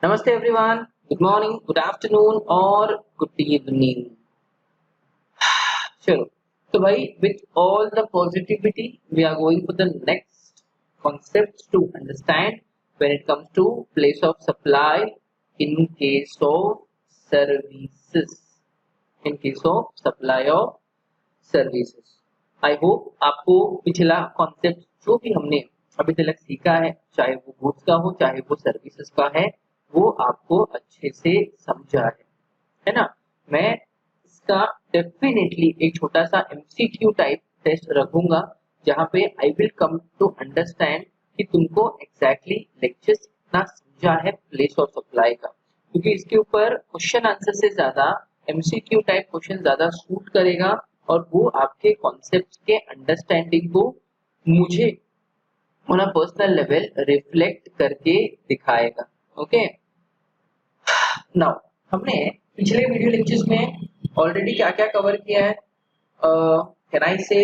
Namaste everyone. Good morning, good afternoon, or good evening. Sure. So, with all the positivity, we are going for the next concepts to understand when it comes to place of supply in case of services. In case of supply of services. I hope आपको पिछला concept जो भी हमने अभी तक सीखा है, चाहे वो गुड्स का हो चाहे वो सर्विसेज का है, वो आपको अच्छे से समझा है ना। मैं इसका डेफिनेटली एक छोटा सा एमसीक्यू टाइप टेस्ट रखूंगा जहां पे I will come to understand कि तुमको एग्जैक्टली लेक्चर्स कितना समझा है प्लेस ऑफ सप्लाई का, क्योंकि इसके ऊपर क्वेश्चन आंसर से ज्यादा एमसीक्यू टाइप क्वेश्चन ज्यादा सूट करेगा और वो आपके कॉन्सेप्ट के अंडरस्टैंडिंग को मुझे on a personal level reflect करके दिखाएगा। ओके, नाउ हमने पिछले वीडियो लेक्चर्स में ऑलरेडी क्या क्या कवर किया है। कैन आई से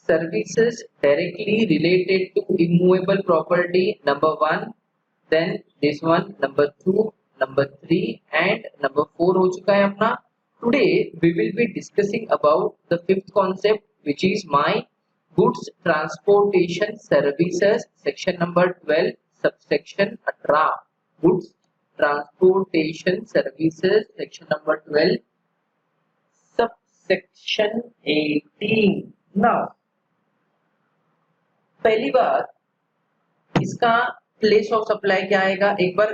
services directly related to immovable property number 1, then this one number 2, number 3 and number 4 हो चुका है अपना। Today we will be discussing about the fifth concept, which is my goods transportation services, section number 12, subsection 18। goods transportation services, section number 12, subsection 18। now पहली बात, इसका place of supply क्या आएगा, एक बार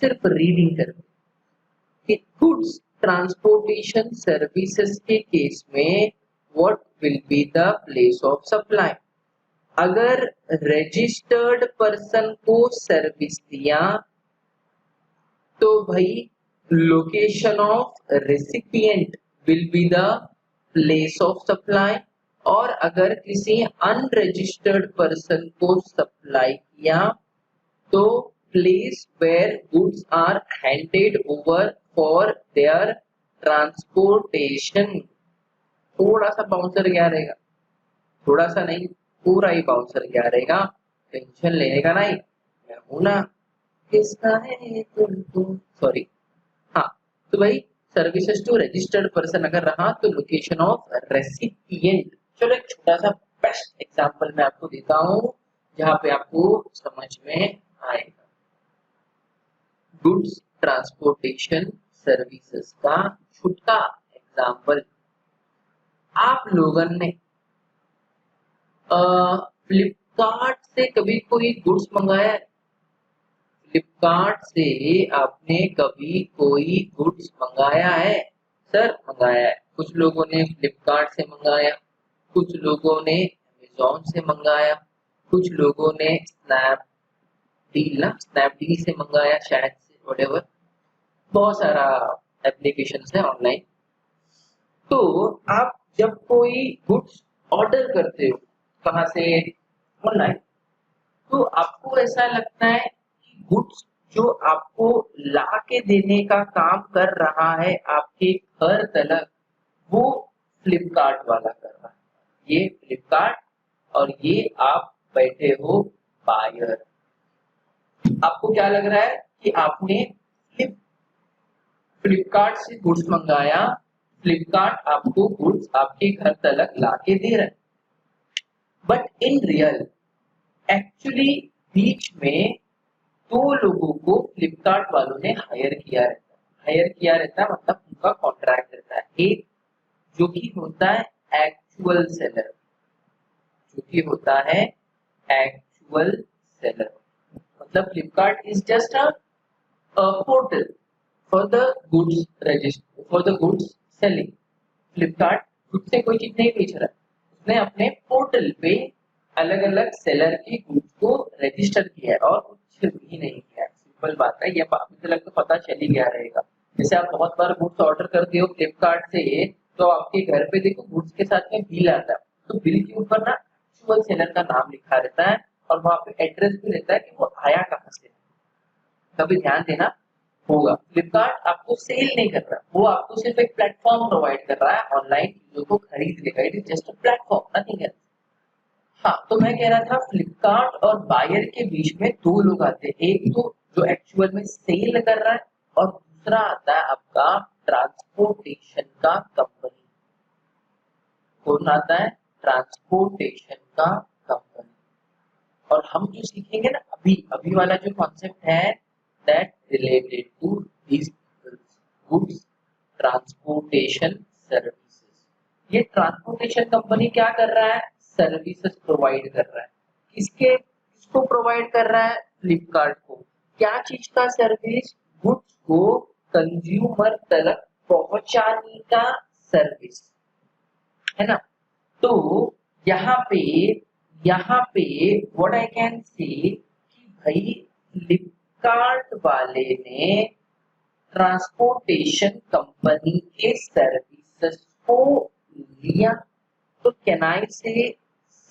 सिर्फ रीडिंग करके। गुड्स ट्रांसपोर्टेशन सर्विसेज के case में what will be the place of supply. अगर रजिस्टर्ड पर्सन को सर्विस दिया तो भाई location of recipient will be the place of supply, और अगर किसी अनरजिस्टर्ड पर्सन को सप्लाई किया तो place where goods are handed over for their transportation. थोड़ा सा बाउंसर क्या रहेगा, थोड़ा सा नहीं पूरा ही बाउंसर क्या रहेगा, टेंशन लेने का नहीं, मैं हूं ना, किसका है तुमको, सॉरी। हाँ, तो भाई सर्विसेज टू रजिस्टर्ड पर्सन अगर रहा तो लोकेशन ऑफ रेसिपिएंट। चलो एक छोटा सा बेस्ट एग्जांपल मैं आपको देता हूं जहां पे आपको समझ में आएगा। गुड्स ट्रांसपोर्टेशन सर्विसेज का छोटा एग्जांपल, आप लोगों ने फ्लिपकार्ट से कभी कोई गुड्स मंगाया है? फ्लिपकार्ट से आपने कभी कोई गुड्स मंगाया है? सर मंगाया है। कुछ लोगों ने फ्लिपकार्ट से मंगाया, कुछ लोगों ने अमेज़न से मंगाया, कुछ लोगों ने स्नैपडील से मंगाया शायद से, व्हाटएवर, बहुत सारा एप्लीकेशंस है ऑनलाइन। तो आप जब कोई गुड्स ऑर्डर करते हो कहाँ से, ऑनलाइन, तो आपको ऐसा लगता है कि गुड्स जो आपको ला के देने का काम कर रहा है आपके घर तक, वो फ्लिपकार्ट वाला कर रहा है। ये फ्लिपकार्ट और ये आप बैठे हो बायर। आपको क्या लग रहा है कि आपने फ्लिपकार्ट से गुड्स मंगाया, फ्लिपकार्ट आपको गुड्स आपके घर तक ला के दे रहा है, बट इन रियल एक्चुअली बीच में दो लोगों को फ्लिपकार्ट वालों ने हायर किया रहता है, मतलब उनका कॉन्ट्रैक्ट रहता है। एक जो कि होता है एक्चुअल सेलर, मतलब Flipkart is just a portal for the goods register, for the goods selling. Flipkart खुद से कोई चीज नहीं बेच रहा है, उसने अपने पोर्टल पे अलग अलग सेलर की गुड्स को रजिस्टर किया है और कुछ भी नहीं किया है। सिंपल बात है, ये मुझे लगता है पता चल ही गया रहेगा। जैसे आप बहुत बार गुड्स ऑर्डर करते हो फ्लिपकार्ट से, तो आपके घर पे देखो गुड्स के साथ में बिल आता है, तो बिल के ऊपर ना एक्चुअल सेलर का नाम लिखा रहता है और वहां पे एड्रेस भी रहता है कि वो आया कहाँ से। कभी ध्यान देना होगा, फ्लिपकार्ट आपको सेल नहीं कर रहा, वो आपको सिर्फ एक प्लेटफॉर्म प्रोवाइड कर रहा है ऑनलाइन चीजों को खरीदने का। It is just a platform, nothing else. हाँ, तो मैं कह रहा था फ्लिपकार्ट और बायर के बीच में दो लोग आते हैं, एक तो जो एक्चुअल में सेल कर रहा है और दूसरा आता है आपका ट्रांसपोर्टेशन का कंपनी। कौन आता है? ट्रांसपोर्टेशन का कंपनी। और हम जो सीखेंगे ना अभी अभी वाला जो कॉन्सेप्ट है that related to this goods transportation services. ये ट्रांसपोर्टेशन कंपनी क्या कर रहा है? सर्विसेज प्रोवाइड कर रहा है। किसको प्रोवाइड कर रहा है? फ्लिपकार्ट को। क्या चीज का सर्विस? गुड्स को कंज्यूमर तक पहुंचाने का सर्विस, है ना। तो यहाँ पे व्हाट आई कैन से कि भाई फ्लिपकार्ट वाले ने ट्रांसपोर्टेशन कंपनी के सर्विसेज को लिया, तो कैन आई से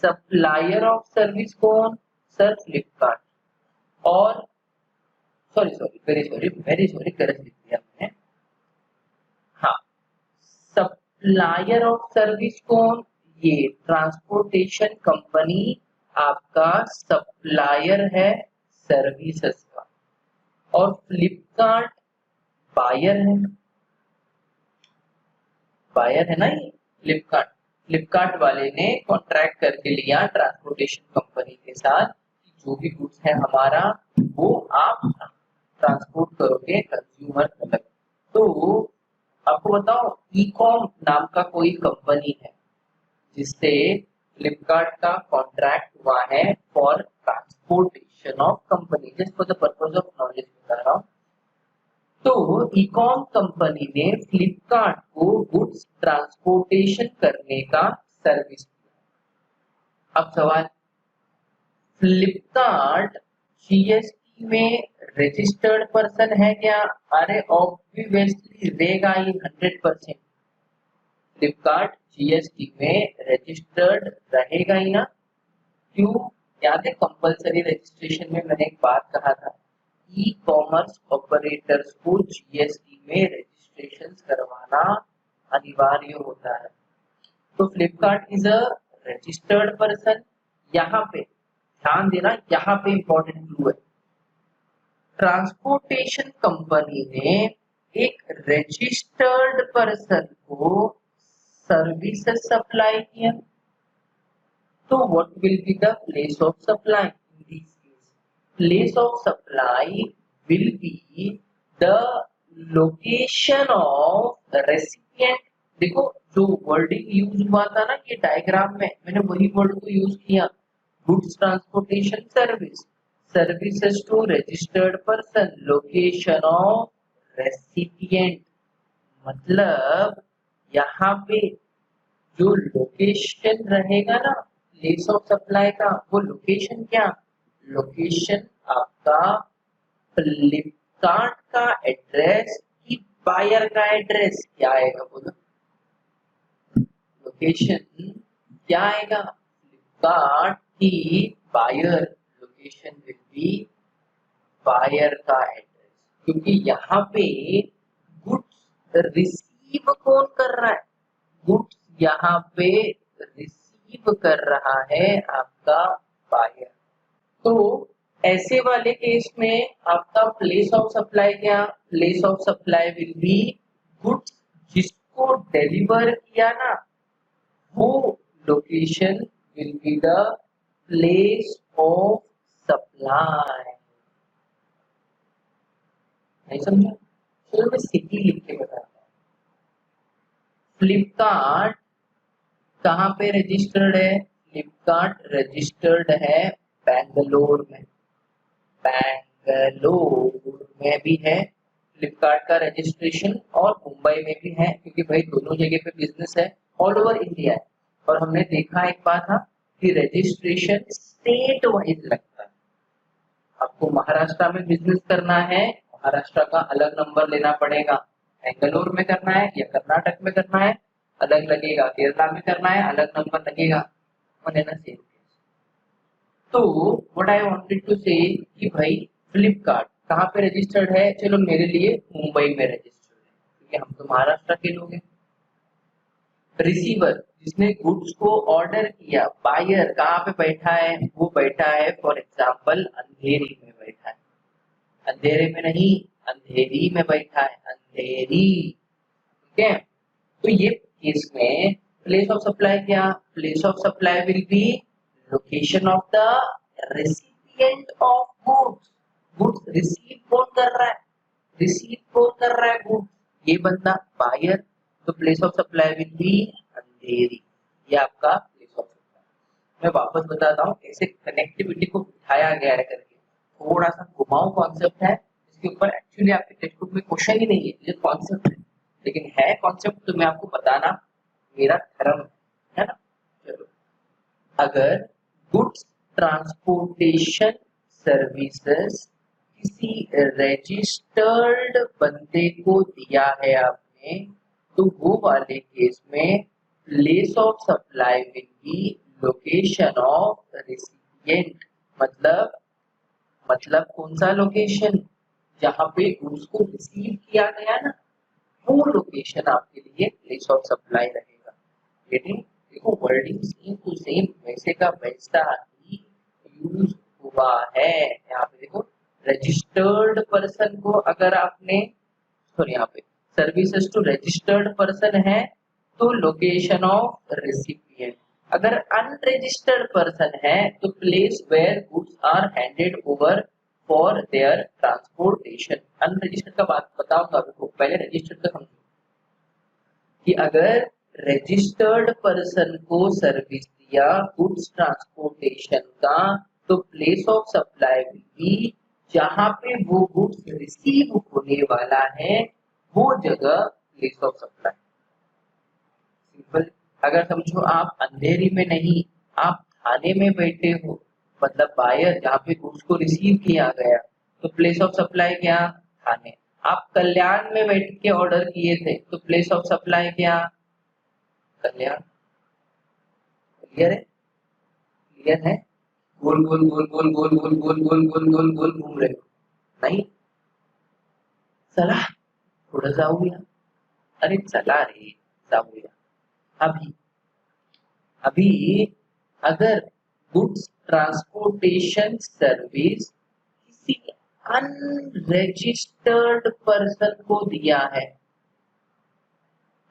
सप्लायर ऑफ सर्विस कौन? Sir Flipkart. और वेरी सॉरी गलत लिख दिया मैंने। हाँ, सप्लायर ऑफ सर्विस कौन? ये ट्रांसपोर्टेशन कंपनी आपका सप्लायर है सर्विसेज का, और फ्लिपकार्ट बायर है। बायर है ना ये फ्लिपकार्ट वाले ने कॉन्ट्रैक्ट करके लिया ट्रांसपोर्टेशन कंपनी के साथ कि जो भी गुड्स है हमारा वो आप ट्रांसपोर्ट करोगे कंज्यूमर तक। तो आपको बताओ ई-कॉम नाम का कोई कंपनी है जिससे फ्लिपकार्ट का कॉन्ट्रैक्ट हुआ है for transportation of company, just for the purpose of knowledge बता रहा हूँ। तो ई-कॉम कंपनी ने फ्लिपकार्ट को गुड्स ट्रांसपोर्टेशन करने का सर्विस दिया। अब सवाल, फ्लिपकार्ट जीएसटी में रजिस्टर्ड पर्सन है क्या? अरे ऑब्वियसली रहेगा ही 100%। फ्लिपकार्ट जीएसटी में रजिस्टर्ड रहेगा ही ना। क्यों? याद है कंपलसरी रजिस्ट्रेशन में मैंने एक बात कहा था, ई कॉमर्स ऑपरेटर्स को जीएसटी में रजिस्ट्रेशन करवाना अनिवार्य होता है। तो Flipkart is a registered person. यहाँ पे ध्यान देना, यहाँ पे इंपॉर्टेंट क्लू है, ट्रांसपोर्टेशन कंपनी ने एक रजिस्टर्ड पर्सन को सर्विसेज सप्लाई किया। तो what will be the place of supply in this case? Place of supply will be the location of recipient। देखो जो वर्डिंग यूज हुआ था ना ये डायग्राम में, मैंने वही वर्ड को यूज किया, goods transportation service, services to registered person, location of recipient. मतलब यहाँ पे जो लोकेशन रहेगा ना प्लेस ऑफ सप्लाई का, वो लोकेशन क्या? लोकेशन आपका फ्लिपकार्ट का एड्रेस कि बायर का एड्रेस? क्या आएगा बोलो? लोकेशन क्या आएगा? फ्लिपकार्ट की buyer location will be buyer का एड्रेस, क्योंकि यहाँ पे गुड्स रिसीव कौन कर रहा है? गुड्स यहाँ पे रिसीव कर रहा है आपका बायर। तो ऐसे वाले केस में आपका प्लेस ऑफ सप्लाई क्या? Place of supply will B goods जिसको डिलीवर किया ना वो location will be the place of supply. नहीं समझा? चलो मैं सिटी लिख के बताता हूँ। फ्लिपकार्ट कहाँ पे रजिस्टर्ड है? फ्लिपकार्ट रजिस्टर्ड है बेंगलोर में। बेंगलोर में भी है फ्लिपकार्ट का रजिस्ट्रेशन और मुंबई में भी है, क्योंकि भाई दोनों जगह पे बिजनेस है, ऑल ओवर इंडिया है। और हमने देखा एक बात था कि रजिस्ट्रेशन स्टेट वाइज लगता है। आपको महाराष्ट्र में बिजनेस करना है, महाराष्ट्र का अलग नंबर लेना पड़ेगा। बेंगलोर में करना है या कर्नाटक में करना है अलग लगेगा, केरला में करना है अलग नंबर लगेगा। सेम। तो व्हाट आई वांटेड टू से कि भाई फ्लिपकार्ट कहाँ पे रजिस्टर्ड है? चलो मेरे लिए मुंबई में रजिस्टर्ड है, क्योंकि हम तो महाराष्ट्र के लोग हैं। रिसीवर जिसने गुड्स को ऑर्डर किया, बायर कहाँ पे बैठा है, वो बैठा है फॉर एग्जाम्पल अंधेरी में बैठा है, अंधेरे में नहीं अंधेरी में बैठा है, अंधेरी, ठीक है। तो ये केस में प्लेस ऑफ सप्लाई क्या, place of supply will be location of the recipient of goods, goods receive कौन कर रहा है, रिसीव कौन कर रहा है गुड्स, ये बंदा बायर, तो place of supply will be Andheri, ये आपका प्लेस ऑफ सप्लाई। मैं वापस बताता हूँ कैसे कनेक्टिविटी को उठाया गया है करके, थोड़ा सा घुमाऊ कॉन्सेप्ट है, इसके ऊपर एक्चुअली आपके टेक्स्ट बुक में क्वेश्चन ही नहीं है, ये कॉन्सेप्ट है, लेकिन है कॉन्सेप्ट तो मैं आपको बताना मेरा धर्म है ना। चलो, अगर गुड्स ट्रांसपोर्टेशन सर्विसेज किसी रजिस्टर्ड बंदे को दिया है आपने, तो वो वाले केस में place of supply will be location of recipient, मतलब कौन सा लोकेशन, जहां पे उसको रिसीव किया गया ना, वो लोकेशन आपके लिए प्लेस ऑफ सप्लाई रहेगा। लेकिन देखो वर्डिंग सेम टू सेम वैसे का वैसा ही यूज हुआ है। यहाँ पे देखो रजिस्टर्ड पर्सन को अगर आपने, सॉरी यहाँ पे सर्विसेज टू रजिस्टर्ड पर्सन है तो लोकेशन ऑफ रेसिपिएंट, अगर अनरजिस्टर्ड पर्सन है तो place where goods are handed over for their transportation. Unregistered का बात बताऊंगा आपको, पहले रजिस्टर्ड का समझो कि अगर रजिस्टर्ड पर्सन को सर्विस दिया गुड्स ट्रांसपोर्टेशन का, तो प्लेस ऑफ सप्लाई भी जहां पे वो गुड्स रिसीव होने वाला है वो जगह प्लेस ऑफ सप्लाई। सिंपल, अगर समझो आप अंधेरी में नहीं, आप थाने में बैठे हो, मतलब बायर जहाँ पे गुड्स को रिसीव किया गया, तो प्लेस ऑफ सप्लाई क्या, थाने। आप कल्याण में बैठ के ऑर्डर किए थे, तो प्लेस ऑफ सप्लाई क्या, कल्याण। क्लियर है, क्लियर है, गोल गोल गोल गोल गोल गोल गोल गोल गोल गोल गोल घूम रहे हो, नहीं चला थोड़ा जाऊया, अरे चला रे जाऊया। अभी अभी अगर गुड्स ट्रांसपोर्टेशन सर्विस किसी अनरजिस्टर्ड पर्सन को दिया है,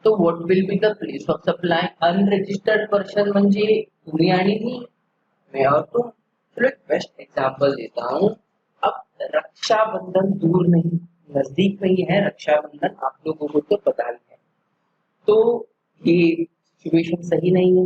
तो what will be the place of supply. Unregistered person म्हणजे तुम्ही आणि मी, मैं और तुम। चलो एक बेस्ट एग्जांपल देता हूँ। अब रक्षाबंधन दूर नहीं, नजदीक में ही है रक्षाबंधन, आप लोगों को तो पता ही है। तो ये सिचुएशन सही नहीं है,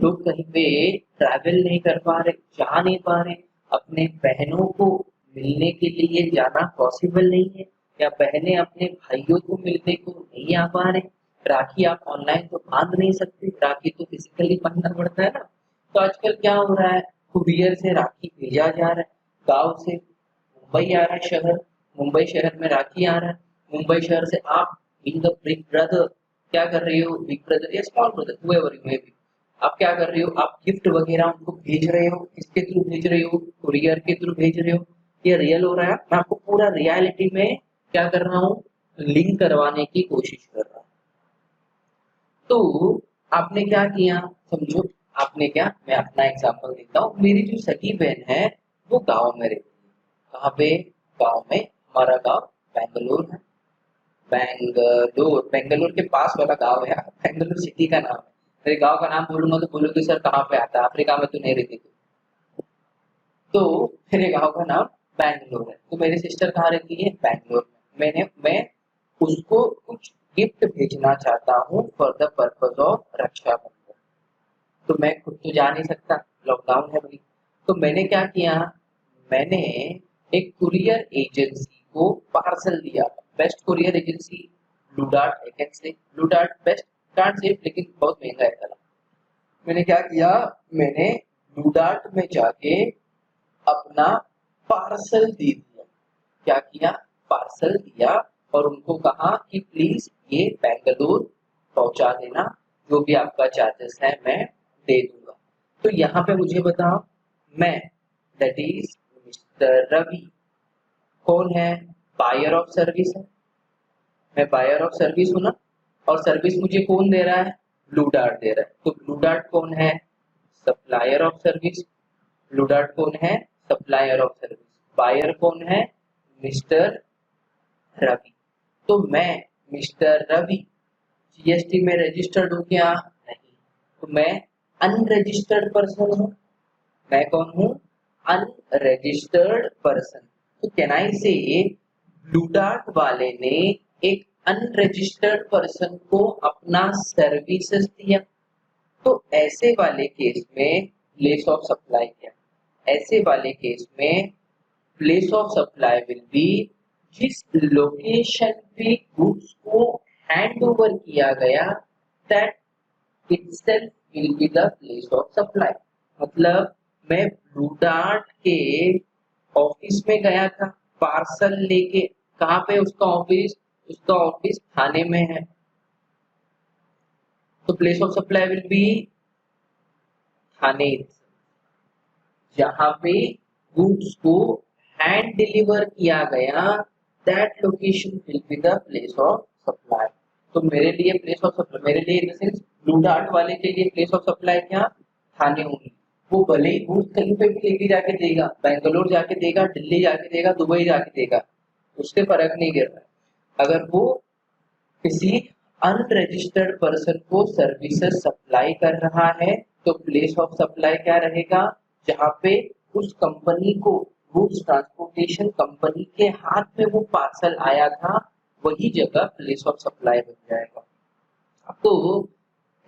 लोग कहीं पे ट्रैवल नहीं कर पा रहे, जा नहीं पा रहे, अपने बहनों को मिलने के लिए जाना पॉसिबल नहीं है, या बहनें अपने भाइयों को मिलने को नहीं आ पा रहे। राखी आप ऑनलाइन तो बांध नहीं सकते, राखी तो फिजिकली बांधना पड़ता है ना। तो आजकल क्या हो रहा है, कुरियर से राखी भेजा जा रहा है, गांव से मुंबई आ रहा है शहर, मुंबई शहर में राखी आ रहा है, मुंबई शहर से आप बीइंग द बिग ब्रदर क्या कर रहे हो, बिग ब्रदर या small brother whoever you may be, आप क्या कर रहे हो, आप गिफ्ट वगैरह उनको भेज रहे हो, किसके थ्रू भेज रहे हो, कुरियर के थ्रू भेज रहे हो। ये रियल हो रहा है, मैं आपको पूरा रियलिटी में क्या कर रहा हूँ, लिंक करवाने की कोशिश कर रहा हूँ। तो आपने क्या किया, समझो आपने क्या, मैं अपना एग्जांपल देता हूँ। मेरी जो सगी बहन है वो गांव में रहती है, कहाँ पे, गांव में। हमारा गांव बेंगलोर है, बेंगलोर, बेंगलोर के पास वाला गांव है, बेंगलोर सिटी का नाम है। मेरे गांव का नाम बोलूंगा तो बोलोगे सर कहाँ पे आता है, अफ्रीका में तो नहीं रहती तो मेरे गांव का नाम बेंगलोर है। तो मेरी सिस्टर कहाँ रहती है, बेंगलोर में। मैं उसको कुछ गिफ्ट भेजना चाहता हूँ for the purpose of Raksha Bandhan. तो मैं खुद तो जा नहीं सकता, लॉकडाउन है भाई। तो मैंने क्या किया, मैंने एक कुरियर एजेंसी को पार्सल दिया। Best courier agency blue dart, I can say blue dart best, can't say, लेकिन बहुत महंगा है साला। मैंने क्या किया, मैंने ब्लू डार्ट में जाके अपना पार्सल दे दिया। क्या किया, पार्सल दिया और उनको कहा कि प्लीज ये बेंगलोर पहुंचा देना, जो भी आपका चार्जेस है मैं दे दूंगा। तो यहाँ पे मुझे बताओ, मैं दैट इज मिस्टर रवि कौन है, बायर ऑफ सर्विस है, मैं बायर ऑफ सर्विस हूं ना, और सर्विस मुझे कौन दे रहा है, ब्लू डार्ट दे रहा है, तो ब्लू डार्ट कौन है? Supplier of service. Blue dart कौन है? Supplier of service. बायर कौन है? मिस्टर रवि। तो मैं मिस्टर रवि जीएसटी में रजिस्टर्ड हूँ क्या? नहीं। तो मैं अनरजिस्टर्ड पर्सन हूँ। मैं कौन हूँ? Unregistered person. तो कैन आई से ब्लू डार्ट वाले ने एक अनरजिस्टर्ड पर्सन को अपना सर्विसेज दिया, तो ऐसे वाले केस में प्लेस ऑफ सप्लाई क्या? ऐसे वाले केस में place of supply will B जिस लोकेशन पे गुड्स को हैंड ओवर किया गया, that itself will be the place of supply। मतलब मैं ब्लू डार्ट के ऑफिस में गया था पार्सल लेके। कहाँ पे उसका ऑफिस? उसका ऑफिस थाने में है, तो place of supply will be Thane, जहाँ पे गुड्स को हैंड डिलीवर किया गया, that location will be the place of supply. तो मेरे लिए प्लेस ऑफ सप्लाई, मेरे लिए in the sense Blue Dart वाले के लिए प्लेस ऑफ सप्लाई क्या? थाने होंगे। वो भले ही गुड्स कहीं पे भी लेके जाके देगा, बेंगलोर जाके देगा, दिल्ली जाके देगा, दुबई जाके देगा, उससे फर्क नहीं गिर रहा है। अगर वो किसी अनरजिस्टर्ड पर्सन को सर्विसेज सप्लाई कर रहा है, तो प्लेस ऑफ सप्लाई क्या रहेगा? जहाँ पे उस कंपनी को, गुड्स ट्रांसपोर्टेशन कंपनी के हाथ में वो पार्सल आया था, वही जगह प्लेस ऑफ सप्लाई बन जाएगा। अब तो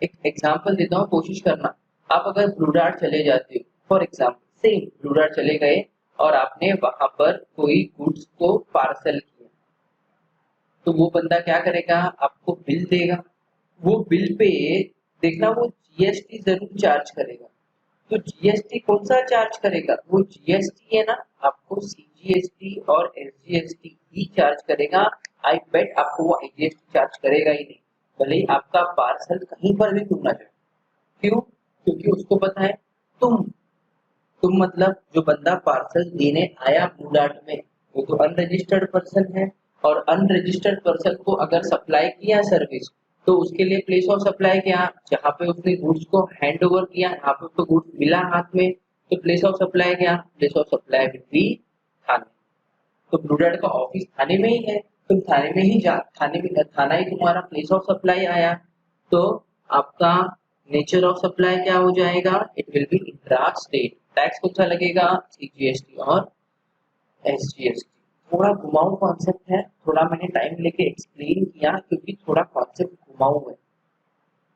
एक एग्जांपल देता हूँ, कोशिश करना। आप अगर ब्लू डार्ट चले जाते हो, for example same blue dart चले गए और आपने वहां पर कोई गुड्स को पार्सल किया, तो वो बंदा क्या करेगा? आपको बिल देगा। वो बिल पे देखना वो जीएसटी जरूर चार्ज करेगा। तो जीएसटी कौन सा चार्ज करेगा? वो जीएसटी है ना, आपको सीजीएसटी और एसजीएसटी ही चार्ज करेगा। आई बेट आपको वो आईजीएसटी चार्ज करेगा ही नहीं, भले ही आपका पार्सल कहीं पर भी घूमना जाए। क्यों? क्योंकि उसको पता है तुम मतलब जो बंदा पार्सल देने आया ब्लू डार्ट में, वो तो अनरजिस्टर्ड पर्सन है, और अनरजिस्टर्ड पर्सन को अगर सप्लाई किया सर्विस, तो उसके लिए प्लेस ऑफ सप्लाई क्या? जहाँ पे उसने गुड्स को हैंड ओवर किया, यहाँ पे उसको गुड्स मिला हाथ में, तो प्लेस ऑफ सप्लाई क्या? Place of supply will be Thane. तो ब्लू डार्ट का ऑफिस थाने में ही है, तुम थाने में ही जा, थाने में, थाना ही तुम्हारा प्लेस ऑफ सप्लाई आया, तो आपका नेचर ऑफ सप्लाई क्या हो जाएगा? It will be intra state. Tax कौन सा लगेगा? सीजीएसटी और एसजीएसटी। थोड़ा घुमाऊ कॉन्सेप्ट है, थोड़ा मैंने टाइम लेके एक्सप्लेन किया क्योंकि थोड़ा कॉन्सेप्ट घुमाऊ है,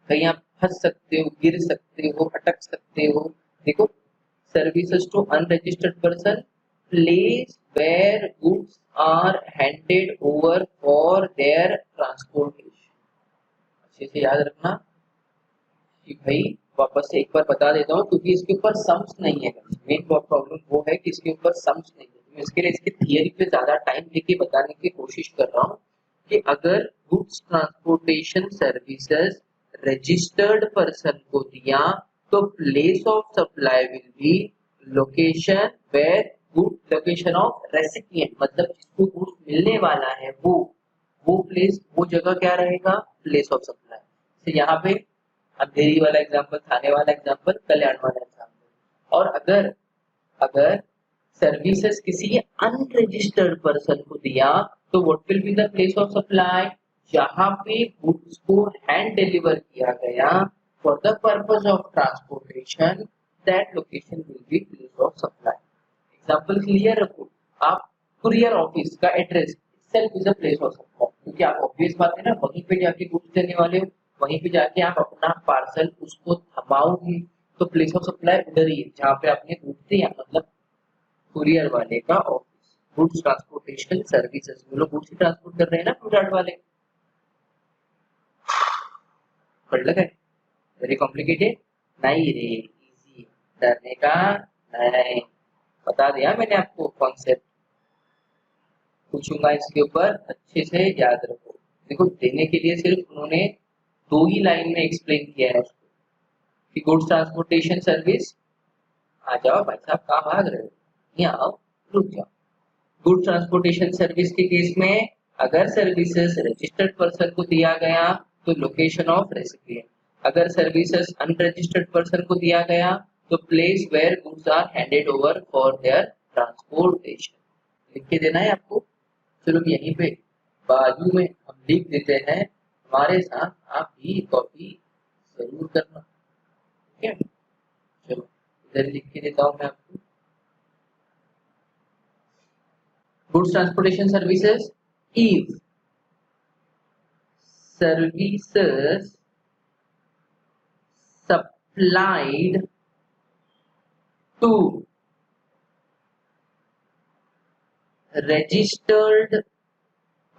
कहीं आप फंस सकते हो, गिर सकते हो, अटक सकते हो। देखो, services to unregistered person, place where goods are handed over for their transportation. अच्छे से याद रखना कि भाई, वापस से एक बार बता देता हूँ क्योंकि इसके ऊपर सम्स नहीं है। मेन प्रॉब्लम वो है कि इसके ऊपर सम्स नहीं है, मैं इसके लिए इसकी थियरी पे ज्यादा टाइम लेके बताने की कोशिश कर रहा हूँ कि अगर goods transportation services registered person को दिया, तो place of supply will be location where good, location of recipient, मतलब जिसको गुड्स मिलने वाला है वो प्लेस, वो जगह क्या रहेगा? Place of supply. तो यहाँ पे अंधेरी वाला एग्जांपल, थाने वाला एग्जांपल, कल्याण वाला एग्जांपल। और अगर अगर सर्विसेज किसी अनरजिस्टर्ड पर्सन को दिया, तो what will be the place of supply? जहाँ पे गुड्स को हैंड डिलीवर किया गया for the purpose of transportation, that location will B place of supply. Example clear रखो। आप कुरियर ऑफिस का address itself is a place of supply, क्योंकि आप ऑब्वियस बात है ना, वहीं पे जाके गुड्स देने वाले हो, वहीं पे जाके आप अपना पार्सल उसको थमाओगे, तो प्लेस ऑफ सप्लाई उधर ही है जहाँ पे आपने गुड्स दिया, मतलब कुरियर वाले का ऑफिस। गुड्स ट्रांसपोर्टेशन सर्विसेज, वो लोग गुड्स ही ट्रांसपोर्ट कर रहे हैं ना ब्लू डार्ट वाले। पढ़ लगा? वेरी कॉम्प्लिकेटेड नहीं रे, इजी, डरने का नहीं, बता दिया मैंने आपको कॉन्सेप्ट। पूछूंगा इसके ऊपर, अच्छे से याद रखो। देखो, देने के लिए सिर्फ उन्होंने 2 ही लाइन में एक्सप्लेन किया है उसको कि गुड्स ट्रांसपोर्टेशन सर्विस। आ जाओ भाई साहब, कहाँ भाग रहे हो? यहाँ आओ, रुक जाओ। गुड ट्रांसपोर्टेशन सर्विस के केस में अगर सर्विसेज रजिस्टर्ड पर्सन को दिया गया, तो लोकेशन ऑफ रेसिपिएंट। अगर सर्विसेज अनरजिस्टर्ड पर्सन को दिया गया तो place where goods are handed over for their transportation. लिख के देना है आपको। चलो यहीं पे बाजू में हम लिख देते हैं, हमारे साथ आप भी कॉपी जरूर करना, ठीक है। चलो इधर लिख के देता हूँ मैं आपको। Goods transportation services is services supplied to registered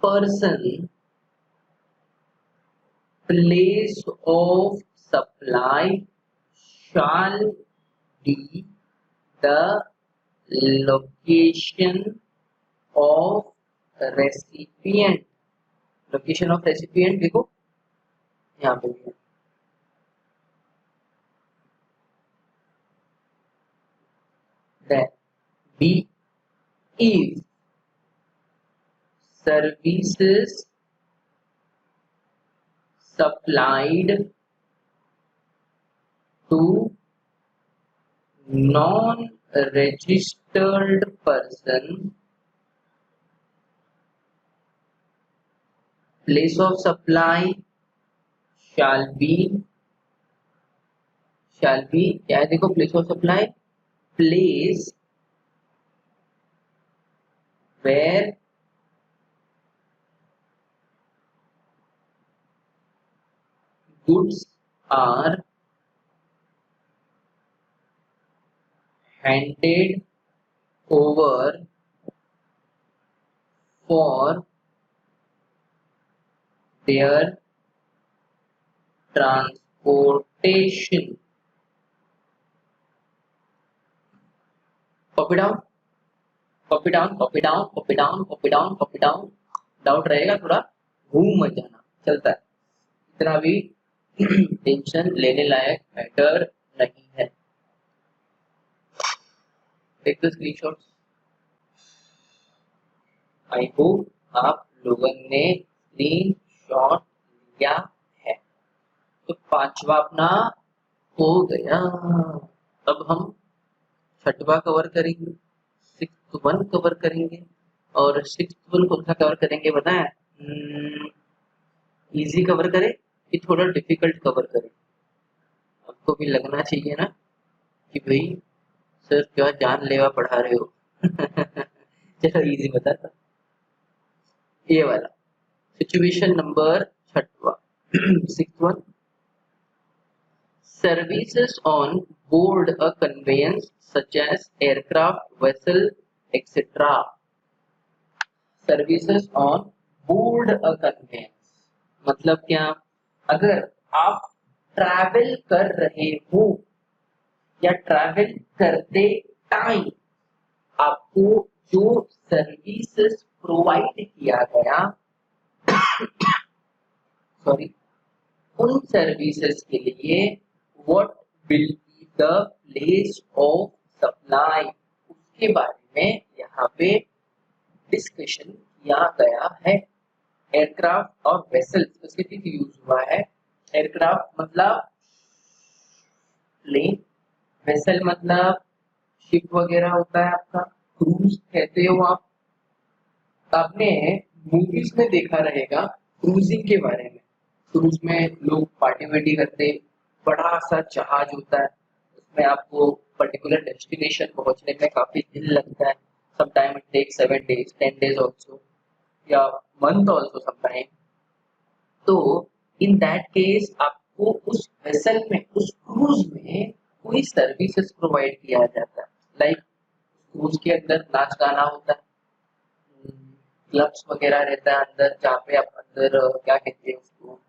person, place of supply shall be the location of recipient। Location of recipient देखो यहाँ पे भी है। Then B is services supplied to non-registered person, place of supply shall be क्या है देखो, place of supply place where goods are handed over for their transportation। Copy down copy down copy down copy down copy down copy down. Doubt रहेगा थोड़ा, घूम मत जाना, चलता है, इतना भी टेंशन लेने लायक मैटर नहीं है। Take the screenshots. I hope आप लोगों ने स्क्रीनशॉट लिया है। तो पांचवा अपना हो गया। अब हम छठवा कवर करेंगे, 6th वन कवर करेंगे। और 6th वन कौन सा कवर करेंगे बताएं? इजी कवर करें कि थोड़ा डिफिकल्ट कवर करें? आपको भी लगना चाहिए ना कि भाई सर क्या जानलेवा पढ़ा रहे हो। चलो इजी बताता, ये वाला सिचुएशन नंबर 6वां 6th one. Services on board a conveyance such as aircraft, vessel, etc. Services on board a conveyance मतलब क्या? अगर आप ट्रैवल कर रहे हो या ट्रैवल करते टाइम आपको जो सर्विसेज प्रोवाइड किया गया सॉरी उन सर्विसेज के लिए what will be the place of supply उसके बारे में यहाँ पे डिस्कशन किया गया है। एयरक्राफ्ट और वेसल स्पेसिफिक यूज हुआ है। एयरक्राफ्ट मतलब प्लेन, वेसल मतलब शिप वगैरह होता है आपका, क्रूज कहते हो आप। आपने मूवीज में देखा रहेगा क्रूजिंग के बारे में। क्रूज में लोग पार्टी वार्टी करते, बड़ा सा जहाज होता है, उसमें आपको पर्टिकुलर डेस्टिनेशन पहुंचने में काफी दिन लगता है। Sometime it take 7 days 10 days also या मंथ ऑल्सो समटाइम। तो इन दैट केस आपको उस वेसल में, उस क्रूज में कोई सर्विसेज प्रोवाइड किया जाता है। लाइक क्रूज के अंदर नाच गाना होता है, क्लब्स वगैरह रहता है अंदर, जहाँ पे आप अंदर क्या कहते हैं उसको,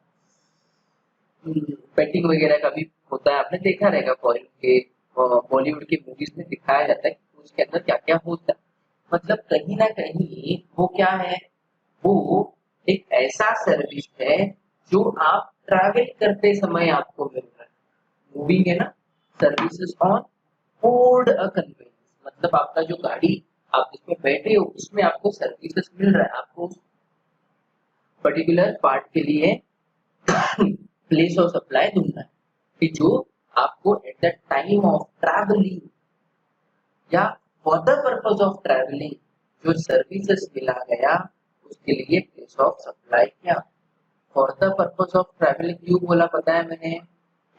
बेटिंग वगैरह का भी होता है। आपने देखा रहेगा फॉरेन के, बॉलीवुड के मूवीज में दिखाया जाता है कि उसके अंदर क्या क्या होता है। मतलब कहीं ना कहीं वो क्या है, वो एक ऐसा सर्विस है जो आप ट्रैवल करते समय आपको मिल रहा है। मूविंग है ना, services on board a conveyance मतलब आपका जो गाड़ी आप जिसमें बैठे हो उसमें आपको सर्विसेज मिल रहा है। आपको पर्टिकुलर पार्ट के लिए प्लेस ऑफ सप्लाई ढूंढना है कि जो आपको at the time of travelling या for the purpose of travelling जो सर्विसेज मिला गया उसके लिए प्लेस ऑफ सप्लाई क्या। For the purpose of travelling क्यों बोला पता है मैंने,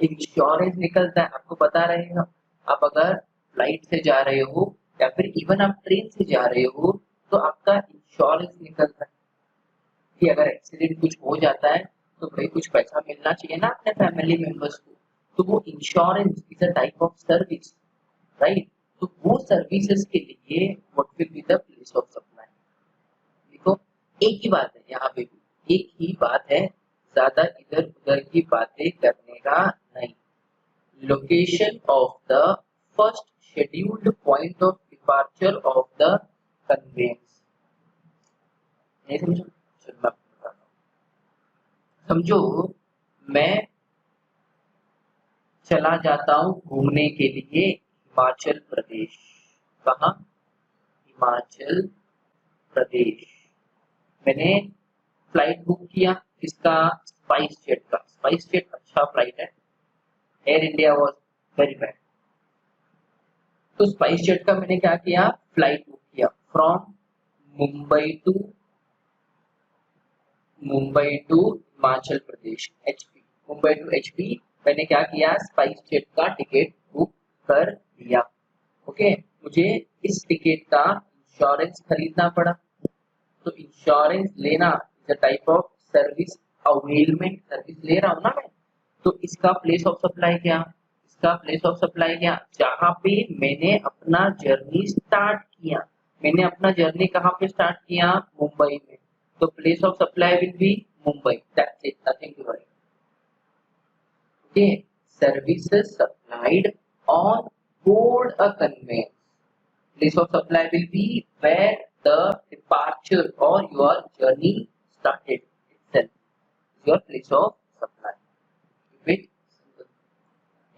इंश्योरेंस निकलता है, आपको पता रहेगा। आप अगर फ्लाइट से जा रहे हो या फिर इवन आप ट्रेन से जा रहे हो तो आपका इंश्योरेंस निकलता है कि अगर एक्सीडेंट कुछ हो जाता है तो भाई कुछ पैसा मिलना चाहिए ना अपने फैमिली मेंबर्स को, तो वो insurance is a type of service, right. तो वो सर्विसेज के लिए what will be the place of supply. देखो एक ही बात है, यहाँ पे भी एक ही बात है, ज्यादा इधर उधर की बातें करने का नहीं। Location of the first scheduled point of departure of the conveyance. नहीं समझो, चलो मैं आपको बताता हूँ। समझो मैं चला जाता हूँ घूमने के लिए हिमाचल प्रदेश। कहाँ? हिमाचल प्रदेश। मैंने फ्लाइट बुक किया किसका? स्पाइस जेट का। स्पाइस जेट अच्छा फ्लाइट है, Air India was very bad. तो स्पाइस जेट का मैंने क्या किया, फ्लाइट बुक किया from Mumbai to Himachal Pradesh, HP. Mumbai to HP मैंने क्या किया, स्पाइस जेट का टिकट बुक कर दिया। ओके, मुझे इस टिकट का इंश्योरेंस खरीदना पड़ा। तो इंश्योरेंस लेना is a type of service availment, service ले रहा हूँ ना मैं। तो इसका प्लेस ऑफ सप्लाई क्या? इसका प्लेस ऑफ सप्लाई क्या? जहाँ पे मैंने अपना जर्नी स्टार्ट किया। मैंने अपना जर्नी कहाँ पे स्टार्ट किया? मुंबई में। तो place of supply will be Mumbai, that's it, nothing to worry. Okay, services supplied on board a conveyance. Place of supply will be where the departure or your journey started itself. Your place of supply. With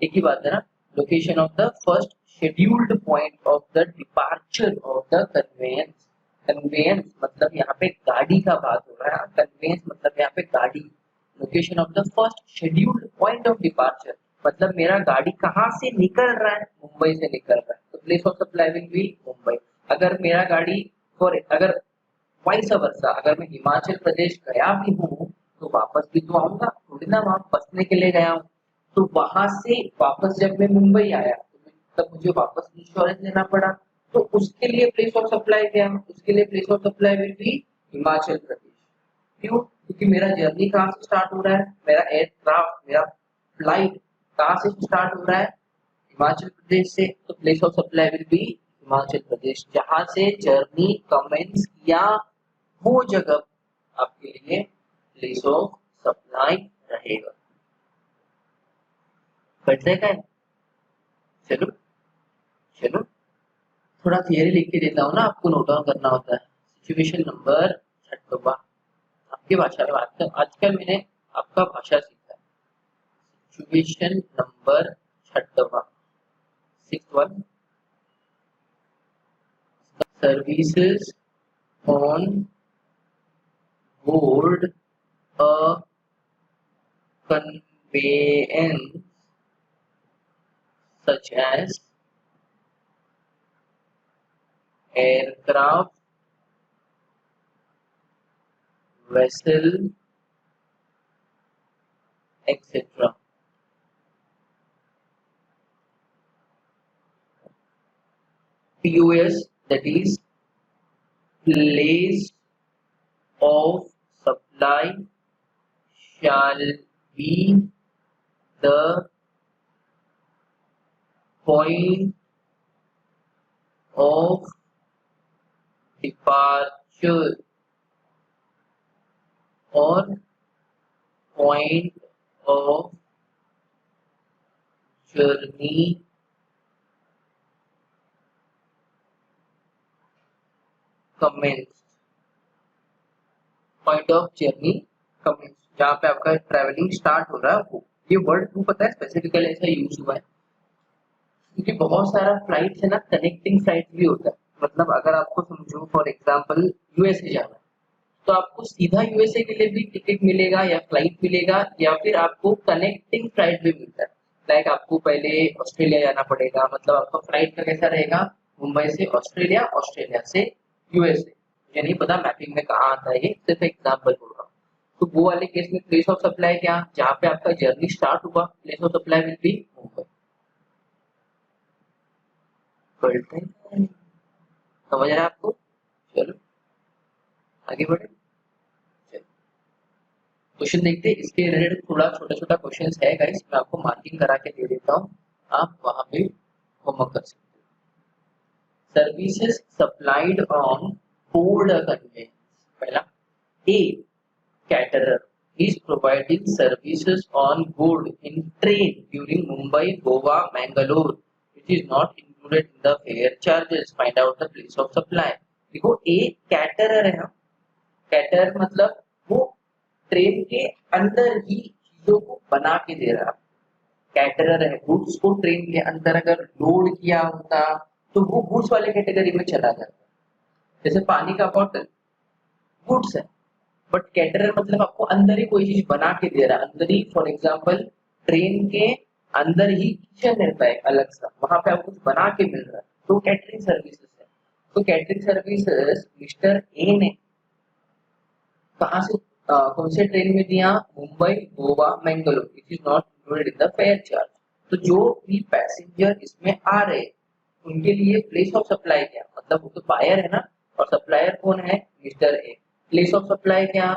एक ही बात है ना, location of the first scheduled point of the departure of the conveyance. Conveyance मतलब यहाँ पे गाड़ी का बात हो रहा है, conveyance मतलब यहाँ पे गाड़ी। Location of the first scheduled point of departure मतलब मेरा गाड़ी कहाँ से निकल रहा है? मुंबई से निकल रहा है। तो place of supply will be Mumbai. अगर मेरा गाड़ी अगर वाइस वर्सा, अगर मैं हिमाचल प्रदेश गया भी हूँ तो वापस भी तो आऊंगा, थोड़ी ना वहां बसने के लिए गया हूँ। तो वहां से वापस जब मैं मुंबई आया तब मुझे वापस इंश्योरेंस लेना पड़ा। तो उसके लिए प्लेस ऑफ सप्लाई क्या? उसके लिए place of supply will be Himachal Pradesh. क्यों? क्योंकि मेरा जर्नी कहाँ से स्टार्ट हो रहा है, मेरा एयरक्राफ्ट, मेरा फ्लाइट कहाँ से स्टार्ट हो रहा है? हिमाचल प्रदेश से। तो place of supply will be Himachal Pradesh. जहां से जर्नी कमेंस किया वो जगह आपके लिए प्लेस ऑफ सप्लाई रहेगा। बट देखा है, चलो चलो थोड़ा थियरी लिख के देता हूँ ना, आपको नोट डाउन करना होता है। सिचुएशन नंबर 6 आपकी भाषा में बात कर, आजकल मैंने आपका भाषा सीखा है। Situation number 6 services on board a conveyance such as aircraft, vessel, etc. POS, that is place of supply, shall be the point of departure or point of journey commenced। Point of journey commence, जहाँ पे आपका travelling start हो रहा है वो। ये word क्यों पता है स्पेसिफिकली ऐसा यूज हुआ है? क्योंकि बहुत सारा फ्लाइट है ना, कनेक्टिंग फ्लाइट भी होता है। मतलब अगर आपको समझो फॉर एग्जांपल यूएसए जाना है, तो आपको सीधा यूएसए के लिए भी टिकट मिलेगा या फ्लाइट मिलेगा, या फिर आपको कनेक्टिंग फ्लाइट भी मिलता है। लाइक आपको पहले ऑस्ट्रेलिया जाना पड़ेगा, मतलब आपका फ्लाइट का कैसा रहेगा, मुंबई से ऑस्ट्रेलिया, ऑस्ट्रेलिया से यूएसए। मुझे नहीं पता मैपिंग में कहाँ आता है, ये सिर्फ एग्जाम्पल बोल रहा हूँ। तो वो वाले केस में प्लेस ऑफ सप्लाई क्या, जहाँ पे आपका जर्नी स्टार्ट हुआ, place of supply will be Mumbai. समझ रहे हैं आपको? चलो आगे बढ़े। क्वेश्चन देखते हैं, इसके रिलेटेड थोड़ा छोटा छोटा क्वेश्चन है गाइस, मैं आपको मार्किंग करा के दे देता हूँ, आप वहां पे होमवर्क कर सकते हो। Services supplied on board conveyance. पहला, a caterer is providing services on board in train during Mumbai, Goa, Mangalore, which is not included in the fare charges. Find out the place of supply. देखो एक caterer है ना, caterer मतलब वो train के अंदर ही चीजों को बना के दे रहा है। कैटरर है, गुड्स को ट्रेन के अंदर अगर लोड किया होता तो वो गुड्स वाले कैटेगरी में चला जाता। जैसे पानी का बॉटल गुड्स है, बट कैटरर मतलब आपको अंदर ही कोई चीज बना के दे रहा है, अंदर ही। फॉर एग्जांपल ट्रेन के अंदर ही किचन रहता है अलग सा, वहां पे आपको कुछ बना के मिल रहा है, तो कैटरिंग सर्विसेज है। तो कैटरिंग सर्विसेज मिस्टर ए ने कहाँ से कौन से ट्रेन में दिया, Mumbai, Goa, Mangalore, which is not included in the fair charge. तो जो भी पैसेंजर इसमें आ रहे उनके लिए प्लेस ऑफ सप्लाई क्या, मतलब वो तो बायर है ना, और सप्लायर कौन है, mister A. Place of supply क्या,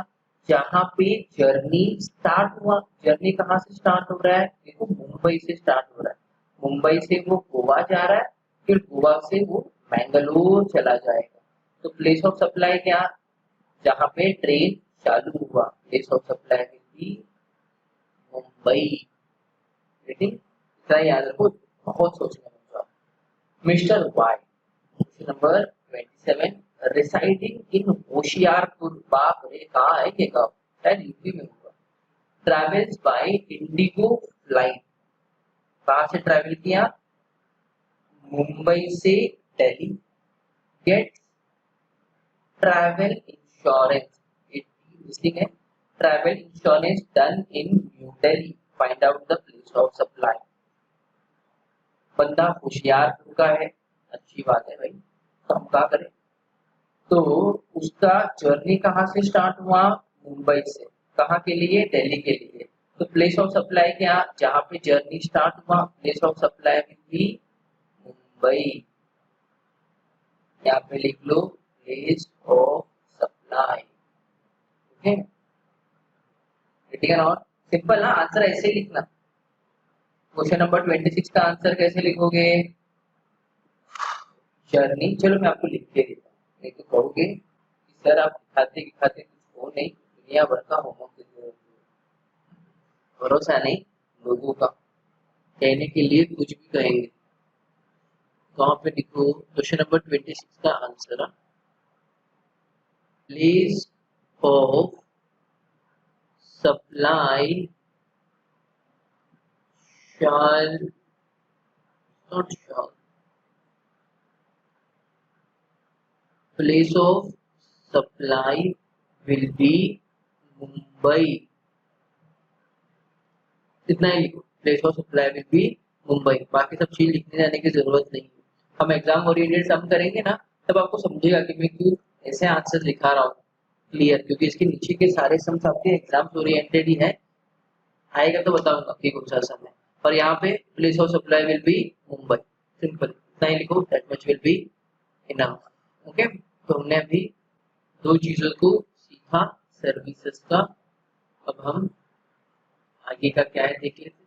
जहाँ पे जर्नी स्टार्ट हुआ। जर्नी कहाँ से स्टार्ट हो रहा है, देखो मुंबई से स्टार्ट हो रहा है, मुंबई से वो गोवा जा रहा है, फिर गोवा से वो मैंगलोर चला जाएगा। तो प्लेस ऑफ सप्लाई क्या, जहाँ पे ट्रेन चालू हुआ, प्लेस ऑफ सप्लाई थी मुंबई। ठीक, इतना याद रखो, बहुत सोचना होगा। Mr Y, question number 27, residing in Hoshiarpur. बाप रे, कहाँ है ये गाँव, शायद यूपी में होगा। ट्रेवल्स बाय इंडिगो फ्लाइट, कहाँ से ट्रेवल किया, मुंबई से Delhi. Get travel insurance, listing है, travel insurance done in New Delhi. Find out the place of supply. बंदा होशियारपुर का है, अच्छी बात है भाई, तो हम क्या करें, तो उसका जर्नी कहाँ से स्टार्ट हुआ, मुंबई से, कहाँ के लिए, दिल्ली के लिए। तो प्लेस ऑफ सप्लाई क्या, जहाँ पे जर्नी स्टार्ट हुआ, प्लेस ऑफ सप्लाई भी मुंबई। यहाँ पे लिख लो प्लेस ऑफ सप्लाई। ओके, ठीक है ना, और सिंपल ना, आंसर ऐसे ही लिखना। क्वेश्चन नंबर 26 का आंसर कैसे लिखोगे, जर्नी, चलो मैं आपको लिख के देता हूँ, नहीं तो कहोगे सर आप दिखाते दिखाते कुछ हो नहीं, दुनिया भर का होमवर्क दे रहे हो। भरोसा नहीं लोगों का, कहने के लिए कुछ भी कहेंगे। तो वहां पे लिखो क्वेश्चन नंबर 26 का answer, place of supply shall not shall, place of supply will be Mumbai। इतना ही लिखो, place of supply will be Mumbai, बाकी सब चीज लिखने जाने की जरूरत नहीं है। हम एग्जाम ओरिएंटेड सम करेंगे ना, तब आपको समझेगा कि मैं क्यों ऐसे आंसर लिखा रहा हूँ। क्लियर, क्योंकि इसके नीचे के सारे सम्स आपके एग्जाम ओरिएंटेड ही है, आएगा तो बताऊंगा कि कौन सा सम है। और यहाँ पे place of supply will be Mumbai, simple, इतना ही लिखो, that much will be enough. Okay, तो हमने अभी दो चीजों को सीखा सर्विसेज का, अब हम आगे का क्या है देख लेते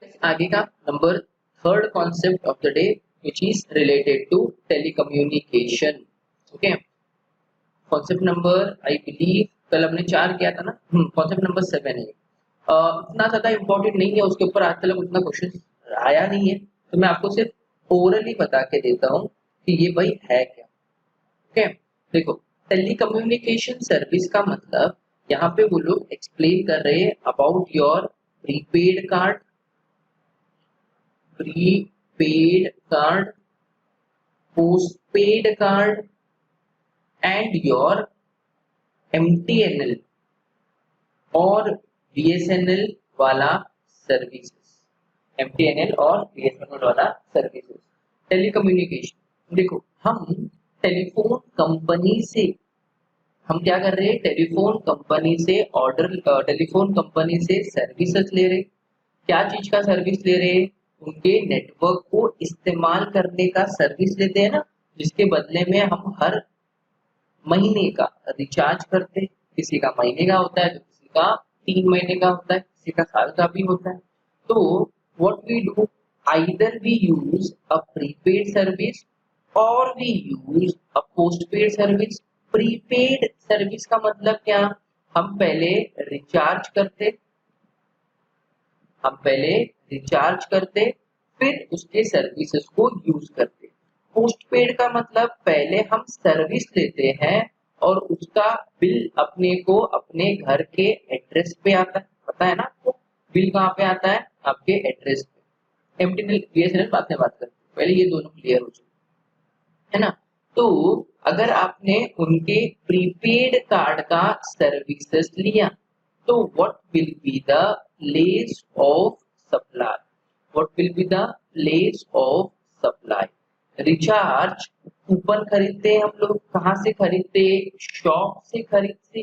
हैं। आगे का number third concept of the day which is related to telecommunication. Okay, concept number I believe कल हमने 4 किया था ना, कॉन्सेप्ट नंबर 7 है। इतना ज्यादा इंपॉर्टेंट नहीं है, उसके ऊपर आज तक उतना क्वेश्चन आया नहीं है, तो मैं आपको सिर्फ ओरली बता के देता हूँ कि ये भाई है क्या। ओके, देखो टेलीकम्युनिकेशन सर्विस का मतलब, यहाँ पे वो लोग एक्सप्लेन कर रहे हैं about your prepaid card, postpaid card and your MTNL और BSNL वाला सर्विसेज, MTNL और BSNL वाला सर्विसेज। टेलीकम्युनिकेशन, देखो हम टेलीफोन कंपनी से हम क्या कर रहे हैं, टेलीफोन कंपनी से ऑर्डर, टेलीफोन कंपनी से सर्विसेज ले रहे। क्या चीज का सर्विस ले रहे हैं, उनके नेटवर्क को इस्तेमाल करने का सर्विस लेते हैं ना, जिसके बदले में हम हर महीने का रिचार्ज करते। किसी का महीने का होता है तो किसी का 3 महीने का होता है, किसी का साल का भी होता है। तो what we do, either we use a prepaid service और we use a postpaid service. Prepaid service का मतलब क्या, हम पहले रिचार्ज करते, हम पहले रिचार्ज करते फिर उसके सर्विसेज को यूज करते। पोस्टपेड का मतलब पहले हम सर्विस लेते हैं और उसका बिल अपने को अपने घर के एड्रेस पे आता है, पता है ना आपको बिल कहाँ पे आता है, आपके एड्रेस पे। एमटीएनएल बीएसएनएल बाद में बात करते हैं, पहले ये दोनों क्लियर हो चुके है ना। तो अगर आपने उनके प्रीपेड कार्ड का सर्विसेज लिया तो what will be the place of supply, what will be the place of supply. Recharge coupon खरीदते हैं हम लोग, कहाँ से खरीदते, शॉप से खरीदते,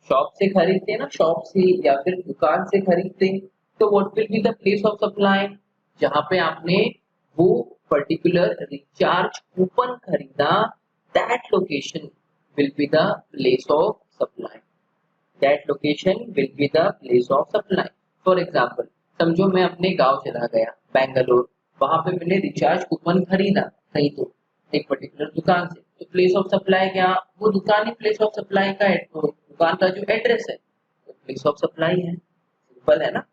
शॉप से खरीदते हैं ना, शॉप से या फिर दुकान से खरीदते हैं। तो what will be the place of supply, जहां पे आपने वो पर्टिकुलर रिचार्ज कूपन खरीदा, that location will be the place of supply, that location will be the place of supply. For example, समझो मैं अपने गांव चला गया बेंगलोर, वहां पे मैंने रिचार्ज कूपन खरीदा कहीं तो एक पर्टिकुलर दुकान से, तो प्लेस ऑफ सप्लाई क्या, वो दुकान ही प्लेस ऑफ सप्लाई का है, तो दुकान का जो एड्रेस है वो प्लेस ऑफ सप्लाई है। सिंपल है ना।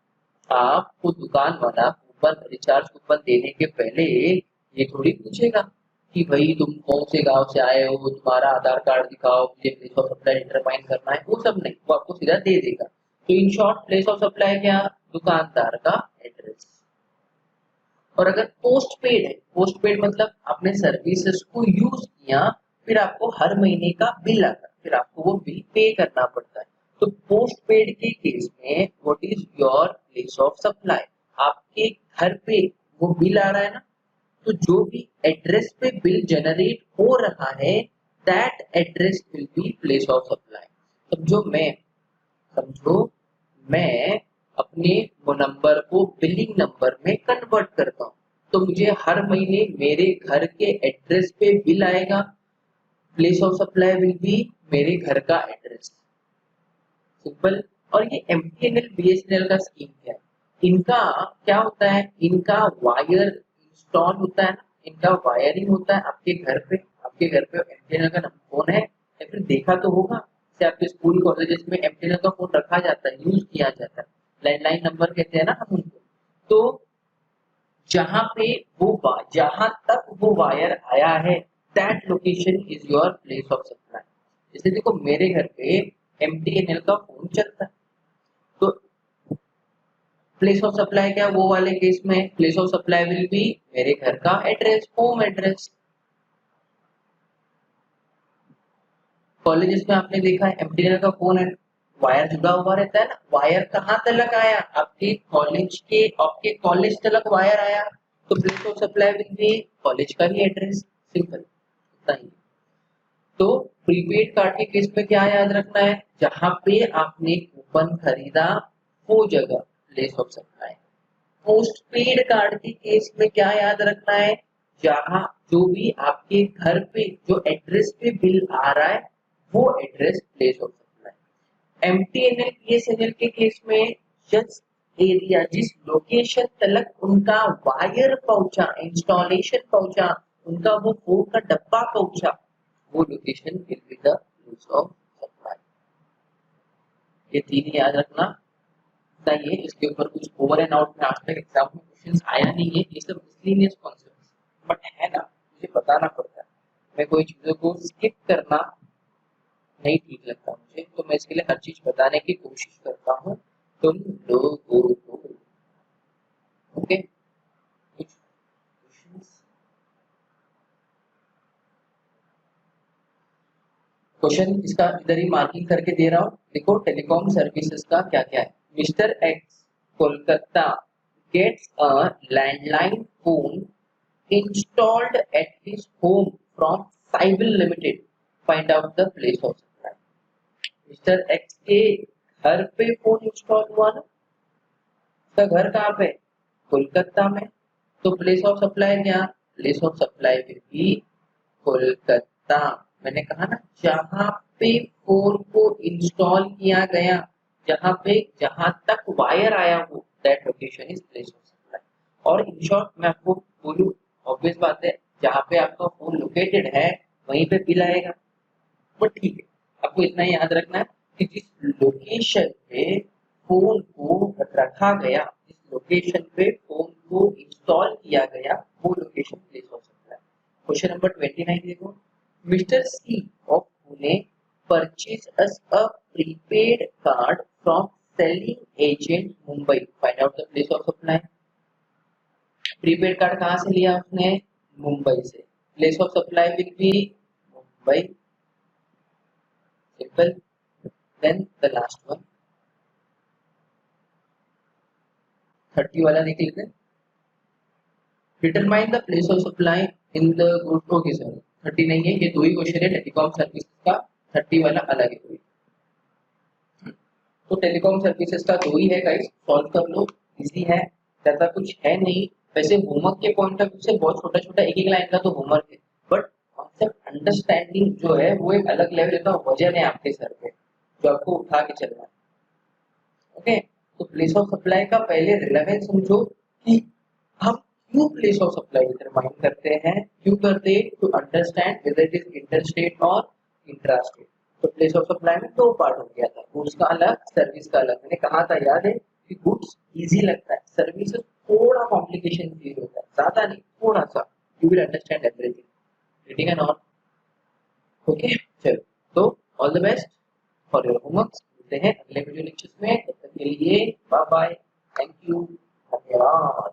आपको दुकान वाला कूपन, रिचार्ज कूपन देने के पहले ये थोड़ी पूछेगा कि भाई तुम कौन से गांव से आए हो, तुम्हारा आधार कार्ड दिखाओ, मुझे प्लेस ऑफ सप्लाई डिटरमाइन करना है, वो सब नहीं, वो आपको सीधा दे देगा। तो in short place of supply क्या, दुकानदार का एड्रेस। और अगर पोस्ट पेड है, पोस्ट पेड मतलब आपने सर्विसेज को यूज किया, फिर आपको हर महीने का बिल आता है, फिर आपको वो बिल पे करना पड़ता है। तो पोस्ट पेड के केस में what is your place of supply, आपके घर पे वो बिल आ रहा है ना, तो जो भी एड्रेस पे बिल जनरेट हो रहा है, that address will be place of supply. समझो मैं अपने वो नंबर को बिलिंग नंबर में कन्वर्ट करता हूँ, तो मुझे हर महीने मेरे घर के एड्रेस पे बिल आएगा, place of supply will B मेरे घर का एड्रेस। सिंपल। और ये एमटीएनएल बीएसएनएल का स्कीम क्या है, इनका क्या होता है, इनका वायर इंस्टॉल होता है ना, इनका वायरिंग होता है आपके घर पे, आपके घर पे एमटीएनएल का फोन है या फिर देखा तो होगा, जैसे आपके स्कूल कॉलेजेस में एमटीएनएल का फोन रखा जाता है, यूज किया जाता है, लैंडलाइन नंबर कहते हैं ना हम उनको। तो जहां पे जहां तक वो वायर आया है, that location is your place of supply. जैसे देखो मेरे घर पे एमटीएनएल का फोन चलता है, तो प्लेस ऑफ सप्लाई क्या, वो वाले केस में place of supply will B मेरे घर का एड्रेस, होम एड्रेस। कॉलेजेस में आपने देखा है एमटीएनएल का फोन है, वायर जुड़ा हुआ रहता है ना, वायर कहाँ तक आया, आपके कॉलेज के, आपके कॉलेज तक वायर आया, तो place of supply will B college का ही एड्रेस। सिंपल, इतना ही। तो प्रीपेड कार्ड के केस में क्या याद रखना है, जहां पे आपने कूपन खरीदा वो जगह place of supply. Post paid card के केस में क्या याद रखना है, जहां जो भी आपके घर पे जो एड्रेस पे बिल आ रहा है वो address place of supply. MTNL BSNL के केस में जिस एरिया, जिस लोकेशन तक उनका वायर पहुंचा, इंस्टॉलेशन पहुंचा, उनका वो फोन का डब्बा पहुंचा, वो location will be the place of supply. ये तीन ही याद रखना चाहिए। इसके ऊपर कुछ ओवर एंड आउट में आज तक एग्जाम में क्वेश्चन आया नहीं है, ये सब मिसलिनियस कॉन्सेप्ट बट है ना, मुझे बताना पड़ता है, मैं कोई चीजों को स्किप करना नहीं ठीक लगता मुझे, तो मैं इसके लिए हर चीज बताने की कोशिश करता हूँ तुम लोगों को। ओके, कुछ क्वेश्चंस? क्वेश्चन इसका इधर ही मार्किंग करके दे रहा हूँ। देखो टेलीकॉम सर्विसेज का क्या क्या है। Mr X Kolkata gets a landline phone installed at his home from Cybel Limited. Find out the place of supply. Mister x के घर पे फोन इंस्टॉल हुआ ना, उसका घर कहाँ पे? कोलकाता में। तो प्लेस ऑफ सप्लाई क्या? Place of supply will B Kolkata. मैंने कहा ना, जहाँ पे फोन को इंस्टॉल किया गया, जहाँ तक वायर आया हो, that location is place of supply. और इन शॉर्ट मैं आपको बोलूं, ऑब्वियस बात है, जहाँ पे आपका फोन लोकेटेड है वहीं पे बिल आएगा। बट ठीक है, आपको इतना याद रखना है कि जिस लोकेशन पे फोन को रखा गया, जिस लोकेशन पे फोन को इंस्टॉल किया गया, वो लोकेशन प्लेस हो सकता है। क्वेश्चन नंबर 29 देखो। Mr C of Pune purchases a prepaid card from selling agent Mumbai. Find out the place of supply. Prepaid card कहाँ से लिया उसने? मुंबई से। Place of supply will be Mumbai. Simple. Then the last one, 30 वाला देख लेते हैं। Determine the place of supply in the good. Okay sir, 30 नहीं है, ये दो ही क्वेश्चन है टेलीकॉम सर्विस का। 30 वाला अलग है कोई। तो टेलीकॉम सर्विसेज का दो ही है गाइस, सॉल्व कर लो, इजी है, ज्यादा कुछ है नहीं। वैसे होमवर्क के पॉइंट ऑफ व्यू से बहुत छोटा छोटा एक एक लाइन का तो होमवर्क है, बट कॉन्सेप्ट अंडरस्टैंडिंग जो है वो एक अलग लेवल का वजन है आपके सर पे, जो आपको उठा के चलना है। ओके, तो प्लेस ऑफ सप्लाई का पहले रिलेवेंस समझो कि हम क्यों प्लेस ऑफ सप्लाई डिटरमाइन करते हैं, क्यों करते हैं, to understand whether it is interstate और इंट्रास्टेट। तो प्लेस ऑफ सप्लाई में दो पार्ट हो गया था, गुड्स का अलग, सर्विस का अलग। मैंने कहा था, याद है कि गुड्स इजी लगता है, सर्विस थोड़ा कॉम्प्लिकेशन फील होता है, ज्यादा नहीं, थोड़ा सा। You will understand everything, reading and all. Okay, चलो, तो all the best for your homework. मिलते हैं अगले वीडियो लेक्चर्स में, तब तक के लिए बाय बाय, थैंक यू, धन्यवाद।